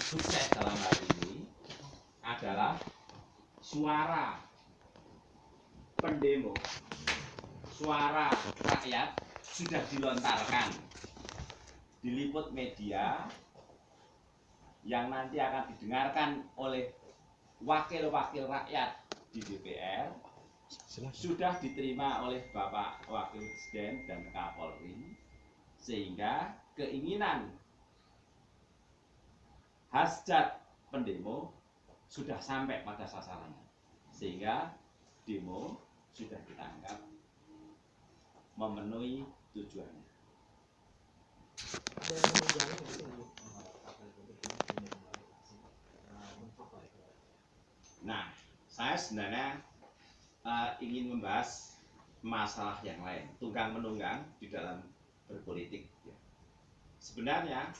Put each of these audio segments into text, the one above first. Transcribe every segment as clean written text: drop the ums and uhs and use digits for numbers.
sukses dalam hal ini adalah suara pendemo, suara rakyat sudah dilontarkan, diliput media yang nanti akan didengarkan oleh wakil-wakil rakyat di DPR, sudah diterima oleh Bapak Wakil Presiden dan Kapolri, sehingga keinginan hasrat pendemo sudah sampai pada sasarannya, sehingga demo sudah kita anggap memenuhi tujuannya. Nah, saya sebenarnya ingin membahas masalah yang lain, tunggang menunggang di dalam berpolitik. Sebenarnya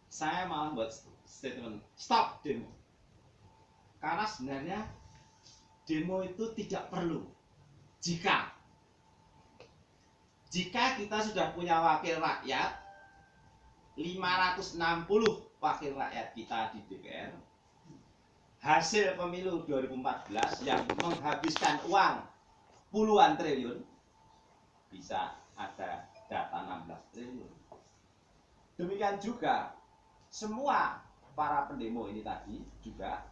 saya malah buat statement stop demo, karena sebenarnya demo itu tidak perlu jika kita sudah punya wakil rakyat 560 wakil rakyat kita di DPR, hasil pemilu 2014 yang menghabiskan uang puluhan triliun, bisa ada data 16 triliun. Demikian juga semua para pendemo ini tadi juga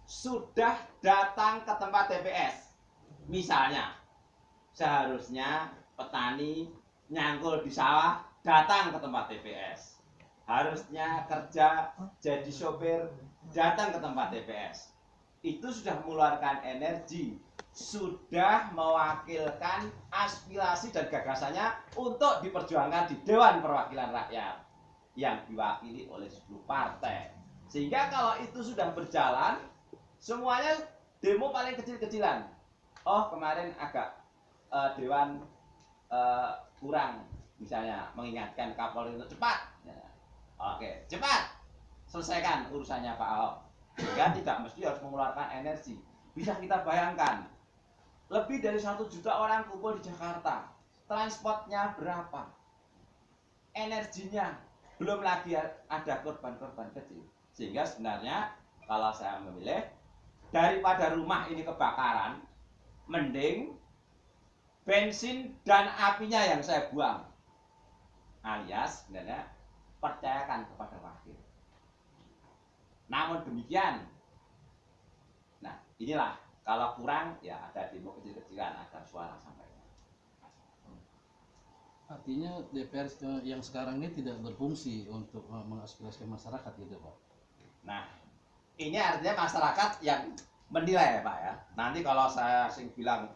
sudah datang ke tempat TPS. Misalnya, seharusnya petani nyangkul di sawah datang ke tempat TPS. Harusnya kerja jadi sopir datang ke tempat TPS. Itu sudah mengeluarkan energi, sudah mewakilkan aspirasi dan gagasannya untuk diperjuangkan di Dewan Perwakilan Rakyat yang diwakili oleh 10 partai. Sehingga kalau itu sudah berjalan, semuanya demo paling kecil-kecilan. Oh, kemarin agak Dewan kurang, misalnya mengingatkan Kapolri untuk cepat. Oke, cepat selesaikan urusannya Pak Ahok. Sehingga tidak mesti harus mengeluarkan energi. Bisa kita bayangkan, lebih dari 1 juta orang kumpul di Jakarta. Transportnya berapa? Energinya, belum lagi ada korban-korban kecil. Sehingga sebenarnya kalau saya memilih, daripada rumah ini kebakaran, mending bensin dan apinya yang saya buang. Alias sebenarnya percayakan kepada wakil. Namun demikian, nah inilah, kalau kurang ya ada demo kecil-kecilan agar suara sampai. Artinya DPR yang sekarang ini tidak berfungsi untuk mengaspirasikan masyarakat gitu Pak. Nah, ini artinya masyarakat yang menilai Pak ya. Nanti kalau saya bilang,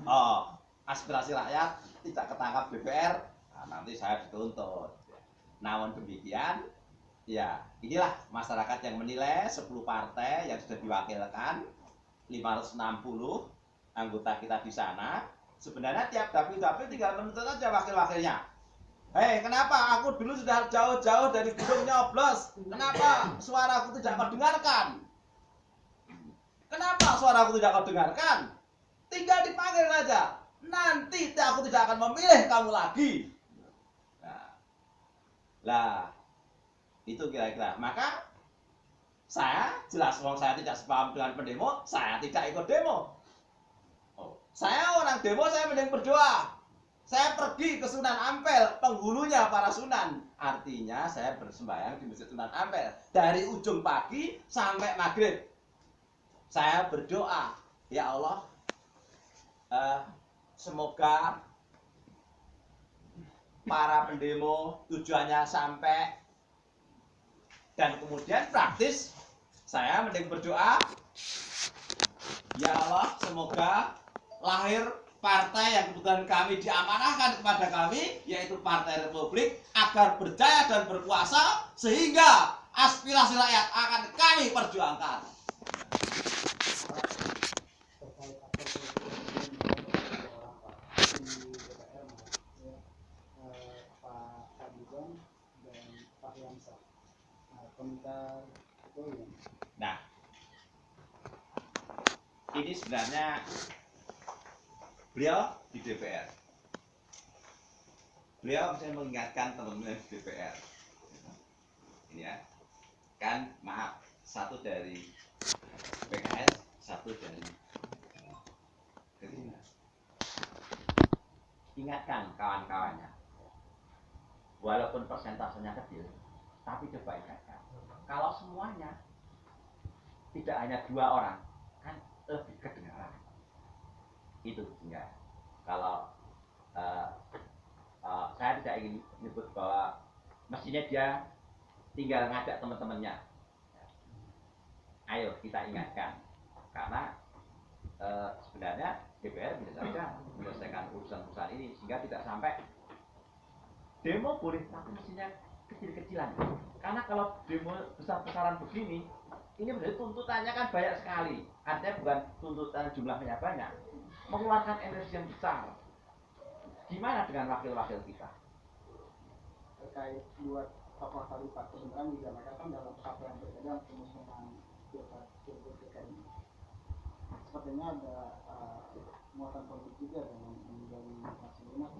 oh aspirasi rakyat tidak ketangkap DPR, nah, nanti saya dituntut. Namun demikian, ya inilah masyarakat yang menilai 10 partai yang sudah diwakilkan, 560 anggota kita di sana. Sebenarnya tiap dapil-dapil tinggal menuntut aja wakil-wakilnya. Hei, kenapa aku dulu sudah jauh-jauh dari gedung nyoblos? Kenapa suaraku tidak kau dengarkan? Kenapa suaraku tidak kau dengarkan? Tinggal dipanggil saja. Nanti aku tidak akan memilih kamu lagi. Lah, itu kira-kira. Maka saya jelas, kalau saya tidak sepaham dengan pendemo, saya tidak ikut demo. Saya orang demo, saya mending berdoa. Saya pergi ke Sunan Ampel, penghulunya para sunan. Artinya saya bersembahyang di Masjid Sunan Ampel dari ujung pagi sampai maghrib. Saya berdoa, ya Allah, semoga para pendemo tujuannya sampai. Dan kemudian praktis saya mending berdoa, ya Allah, semoga lahir partai yang kebetulan kami diamanahkan kepada kami, yaitu Partai Republik, agar berjaya dan berkuasa sehingga aspirasi rakyat akan kami perjuangkan. Nah, ini sebenarnya beliau di DPR. Beliau bisa mengingatkan teman-teman di DPR. Ini ya. kan maaf, satu dari PKS, satu dari Gerindra. Ingatkan kawan-kawannya, walaupun persentasenya kecil, tapi coba ingatkan, kalau semuanya tidak hanya 2 orang, kan lebih kedengaran. Itu sehingga kalau saya tidak ingin menyebut bahwa mestinya dia tinggal ngajak teman-temannya, ayo kita ingatkan, karena sebenarnya DPR bisa saja menyelesaikan urusan-urusan ini sehingga tidak sampai demo boleh, tapi mestinya kecil-kecilan. Karena kalau demo besar-besaran begini, ini berarti tuntutannya kan banyak sekali. Artinya bukan tuntutan jumlahnya banyak, mengeluarkan energi yang besar. Gimana dengan wakil-wakil kita? Terkait dua tokoh tadi Pak, sebenarnya juga mereka kan dalam satu yang berbeda penyusunan pilgub DKI. Sepertinya ada muatan politik juga dengan dari Mas Dimas.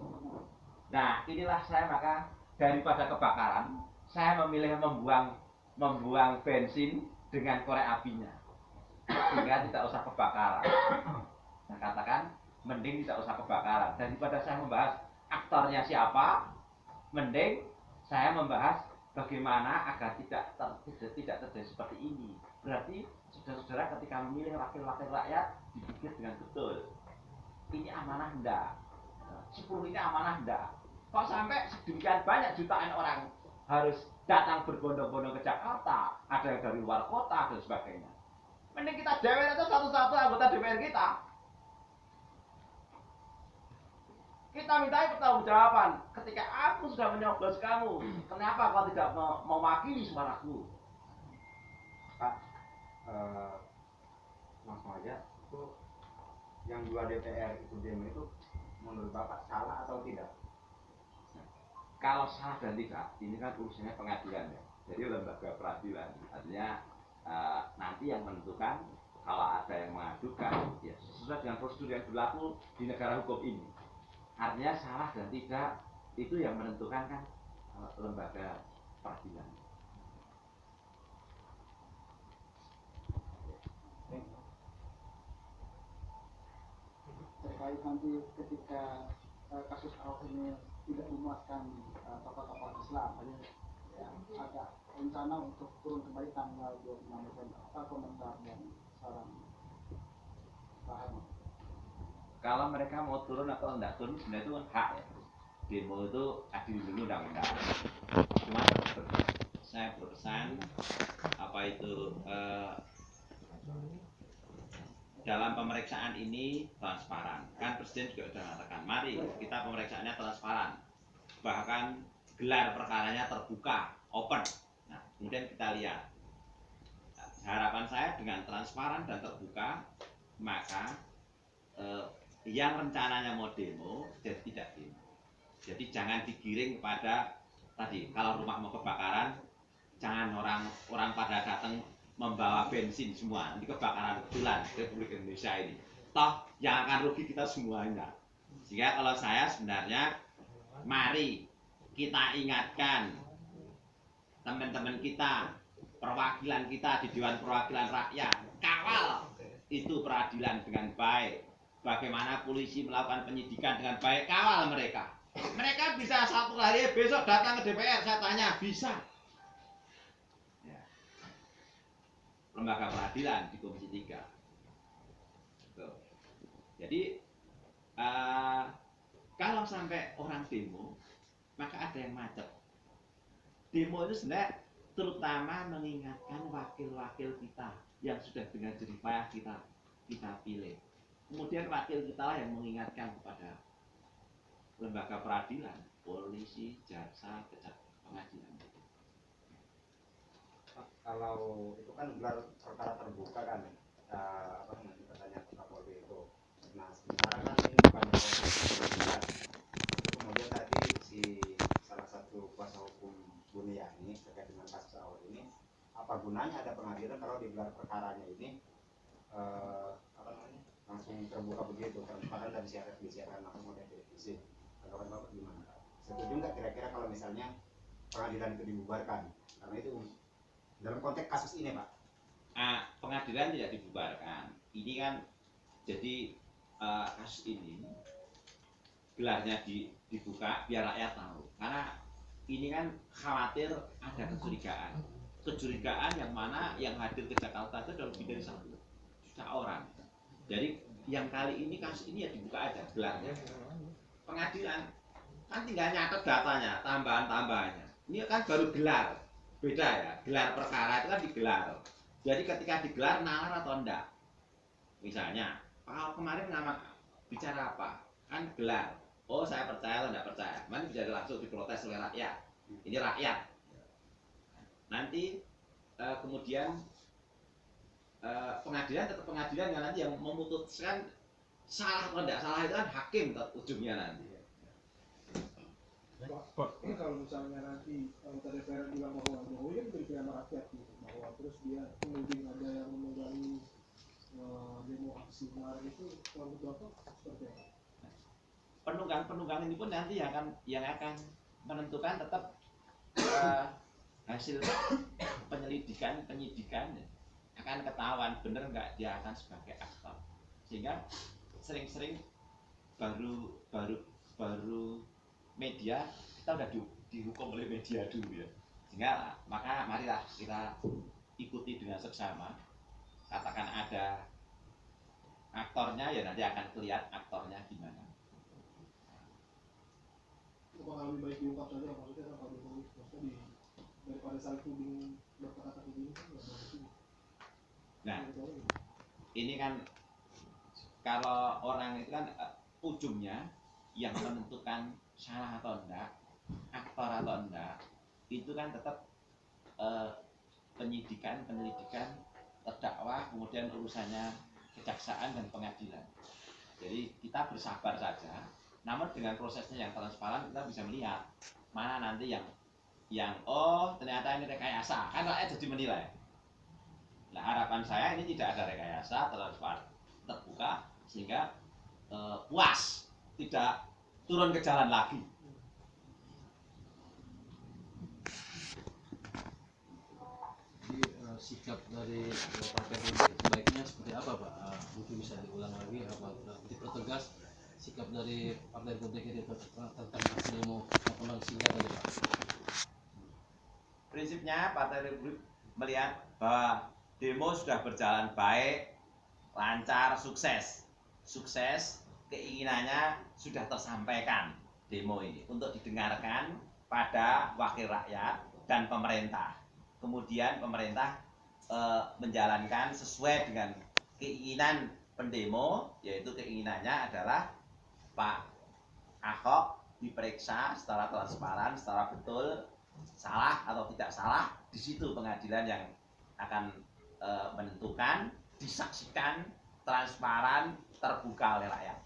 Nah, inilah saya maka daripada kebakaran, saya memilih membuang bensin dengan korek apinya, sehingga tidak usah kebakaran. Saya katakan mending tidak usah kebakaran daripada saya membahas aktornya siapa, mending saya membahas bagaimana agar tidak terjadi seperti ini. Berarti saudara-saudara ketika memilih wakil-wakil rakyat dipikir dengan betul. Ini amanah enggak? 10 ini amanah enggak? Kok sampai sedemikian banyak jutaan orang harus datang berbondong-bondong ke Jakarta, ada yang dari luar kota dan sebagainya. Mending kita dewer itu satu-satu anggota DPR kita. Kita minta pertanggungjawaban. Ketika aku sudah menyoblos kamu, kenapa kau tidak mewakili suaraku? Pak, langsung aja, itu yang 2 DPR itu demo itu menurut Bapak salah atau tidak? Kalau salah dan tidak, ini kan urusannya pengadilan ya. Jadi lembaga peradilan, artinya nanti yang menentukan kalau ada yang mengadukan, ya sesuai dengan prosedur yang berlaku di negara hukum ini. Artinya salah dan tidak itu yang menentukan kan lembaga peradilan. Terkait nanti ketika kasus Ahok ini tidak memuaskan tokoh-tokoh Islam, ya, ada rencana untuk turun kembali tanggal 26 November. Apa komentar dan saran Pak Herman? Kalau mereka mau turun atau tidak turun sebenarnya itu hak ya. Demo itu dilindungi undang-undang. Cuma saya berpesan apa itu dalam pemeriksaan ini transparan. Kan Presiden juga sudah mengatakan, mari kita pemeriksaannya transparan. Bahkan gelar perkaranya terbuka, open. Nah, kemudian kita lihat. Nah, harapan saya dengan transparan dan terbuka, maka yang rencananya mau demo jadi tidak demo. Jadi jangan digiring kepada tadi, kalau rumah mau kebakaran, jangan orang pada datang membawa bensin semua, nanti kebakaran betulan Republik Indonesia ini. Toh yang akan rugi kita semuanya. Sehingga kalau saya sebenarnya, mari kita ingatkan teman-teman kita, perwakilan kita di Dewan Perwakilan Rakyat, kawal itu peradilan dengan baik. Bagaimana polisi melakukan penyidikan dengan baik, kawal mereka. Mereka bisa satu hari besok datang ke DPR, saya tanya, bisa. Lembaga peradilan di Komisi 3. Tuh. Jadi kalau sampai orang demo, maka ada yang macet. Demo itu sebenarnya terutama mengingatkan wakil-wakil kita yang sudah dengan jerih payah kita pilih. Kemudian wakil kita lah yang mengingatkan kepada lembaga peradilan, polisi, jaksa, pengadilan. Kalau itu kan gelar perkara terbuka kan, apa nanti katanya Kapolri itu. Nah sementara kan ini bukan kemudian tadi si salah satu kuasa hukum Buniyani terkait dengan kasus Ahok ini, apa gunanya ada pengadilan kalau di gelar perkaranya ini apa namanya langsung terbuka begitu, transparan dan disiarkan langsung oleh televisi. Kalau Bapak gimana? Setuju nggak kira-kira kalau misalnya pengadilan itu dibubarkan? Karena itu dalam konteks kasus ini Pak? Pengadilan tidak dibubarkan. Ini kan jadi kasus ini gelarnya dibuka biar rakyat tahu. Karena ini kan khawatir ada kecurigaan yang mana yang hadir ke Jakarta itu adalah lebih dari 1 juta orang. Jadi yang kali ini kasus ini ya dibuka aja gelarnya. Pengadilan kan tinggal nyatet datanya, tambahan-tambahannya. Ini kan baru gelar, beda ya. Gelar perkara itu kan digelar. Jadi ketika digelar nalar atau enggak. Misalnya, kalau kemarin bicara apa? Kan gelar. Oh saya percaya atau enggak percaya. Mana bisa langsung diprotes oleh rakyat. Ini rakyat. Nanti kemudian pengadilan tetap pengadilan kan nanti yang memutuskan salah atau enggak salah itu kan hakim ujungnya nanti. Pak, kalau misalnya nanti anggota DPR bilang bahwa Jokowi kan berikan sama rakyat gitu, bahwa terus dia menuding ada yang menunggangi demo aksi kemarin itu, menurut Bapak seperti apa? Penunggang ini pun nanti yang akan menentukan tetap hasil penyidikan akan ketahuan benar nggak dia akan sebagai aktor, sehingga sering-sering baru media kita udah dihukum oleh media dulu ya, sehingga maka marilah kita ikuti dengan seksama. Katakan ada aktornya ya nanti akan kelihatan aktornya gimana. Apakah lebih baik diungkap saja maksudnya Pak Jokowi, maksudnya daripada saling tuding berkata tuding kan nggak bagus. Nah ini kan kalau orang itu kan ujungnya yang menentukan salah atau enggak, aktor atau enggak, itu kan tetap penyelidikan, terdakwa, kemudian urusannya kejaksaan dan pengadilan. Jadi kita bersabar saja, namun dengan prosesnya yang transparan kita bisa melihat mana nanti yang oh ternyata ini rekayasa, kan rakyat jadi menilai. Nah harapan saya ini tidak ada rekayasa, transparan, terbuka, sehingga puas, tidak turun ke jalan lagi. Jadi sikap dari partai politik sebaiknya seperti apa Pak? Mungkin bisa diulang lagi apa dipertegas sikap dari partai politik ini tentang aksi demo lapangan singa tadi Pak? Prinsipnya Partai Republik melihat bahwa demo sudah berjalan baik, lancar, sukses, keinginannya sudah tersampaikan demo ini untuk didengarkan pada wakil rakyat dan pemerintah. Kemudian pemerintah menjalankan sesuai dengan keinginan pendemo, yaitu keinginannya adalah Pak Ahok diperiksa secara transparan, secara betul, salah atau tidak salah. Di situ pengadilan yang akan menentukan, disaksikan, transparan, terbuka oleh rakyat.